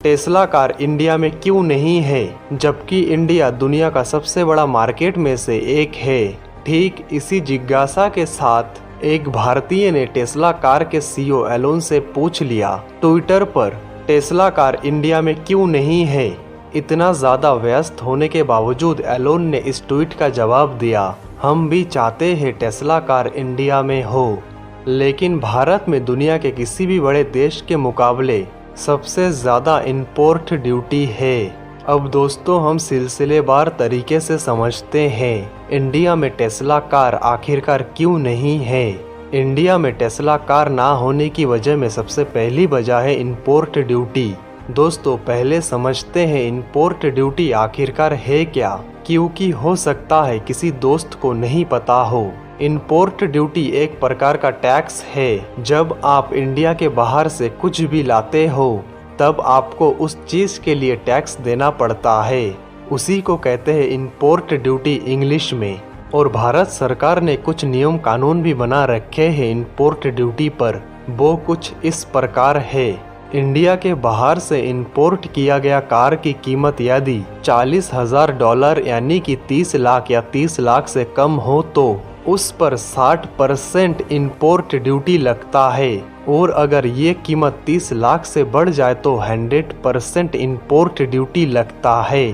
Tesla car India में क्यों नहीं है, जबकि इंडिया दुनिया का सबसे बड़ा मार्केट में से एक है। ठीक इसी जिज्ञासा के साथ एक भारतीय ने टेस्ला कार के सीईओ एलोन से पूछ लिया ट्विटर पर, टेस्ला कार इंडिया में क्यों नहीं है। इतना ज़्यादा व्यस्त होने के बावजूद एलोन ने इस ट्वीट का जवाब दिया, हम भी चाहते हैं टेस्ला कार इंडिया में हो, लेकिन भारत में दुनिया के किसी भी बड़े देश के मुकाबले सबसे ज़्यादा इंपोर्ट ड्यूटी है। अब दोस्तों हम सिलसिलेवार तरीके से समझते हैं इंडिया में टेस्ला कार आखिरकार क्यों नहीं है। इंडिया में टेस्ला कार ना होने की वजह में सबसे पहली वजह है इंपोर्ट ड्यूटी। दोस्तों पहले समझते हैं इंपोर्ट ड्यूटी आखिरकार है क्या, क्योंकि हो सकता है किसी दोस्त को नहीं पता हो। इंपोर्ट ड्यूटी एक प्रकार का टैक्स है। जब आप इंडिया के बाहर से कुछ भी लाते हो तब आपको उस चीज़ के लिए टैक्स देना पड़ता है, उसी को कहते हैं इंपोर्ट ड्यूटी इंग्लिश में। और भारत सरकार ने कुछ नियम कानून भी बना रखे हैं इंपोर्ट ड्यूटी पर। वो कुछ इस प्रकार है, इंडिया के बाहर से इंपोर्ट किया गया कार की कीमत यदि $40,000 यानी कि 30 लाख या 30 लाख से कम हो तो उस पर 60% इंपोर्ट ड्यूटी लगता है, और अगर ये कीमत 30 लाख से बढ़ जाए तो 100% इंपोर्ट ड्यूटी लगता है।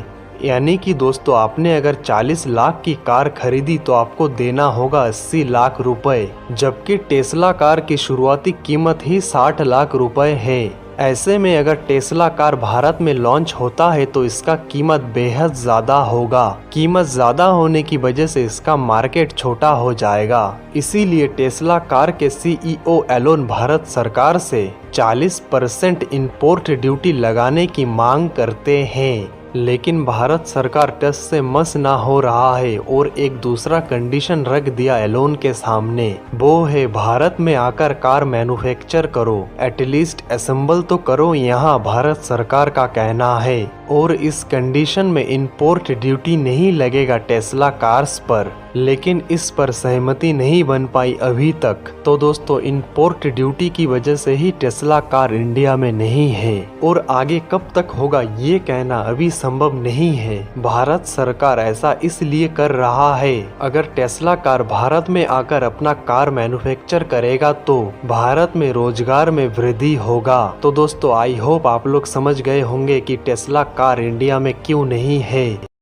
यानी कि दोस्तों आपने अगर 40 लाख की कार खरीदी तो आपको देना होगा 80 लाख रुपए, जबकि टेस्ला कार की शुरुआती कीमत ही 60 लाख रुपए है। ऐसे में अगर टेस्ला कार भारत में लॉन्च होता है तो इसका कीमत बेहद ज़्यादा होगा। कीमत ज़्यादा होने की वजह से इसका मार्केट छोटा हो जाएगा। इसीलिए टेस्ला कार के सीईओ एलोन भारत सरकार से 40% इंपोर्ट ड्यूटी लगाने की मांग करते हैं। लेकिन भारत सरकार टस से मस ना हो रहा है और एक दूसरा कंडीशन रख दिया एलोन के सामने, वो है भारत में आकर कार मैन्युफैक्चर करो, एटलीस्ट असेंबल तो करो, यहाँ भारत सरकार का कहना है। और इस कंडीशन में इंपोर्ट ड्यूटी नहीं लगेगा टेस्ला कार्स पर, लेकिन इस पर सहमति नहीं बन पाई अभी तक। तो दोस्तों इंपोर्ट ड्यूटी की वजह से ही टेस्ला कार इंडिया में नहीं है, और आगे कब तक होगा ये कहना अभी संभव नहीं है। भारत सरकार ऐसा इसलिए कर रहा है, अगर टेस्ला कार भारत में आकर अपना कार मैन्युफैक्चर करेगा तो भारत में रोजगार में वृद्धि होगा। तो दोस्तों आई होप आप लोग समझ गए होंगे कि टेस्ला कार इंडिया में क्यों नहीं है।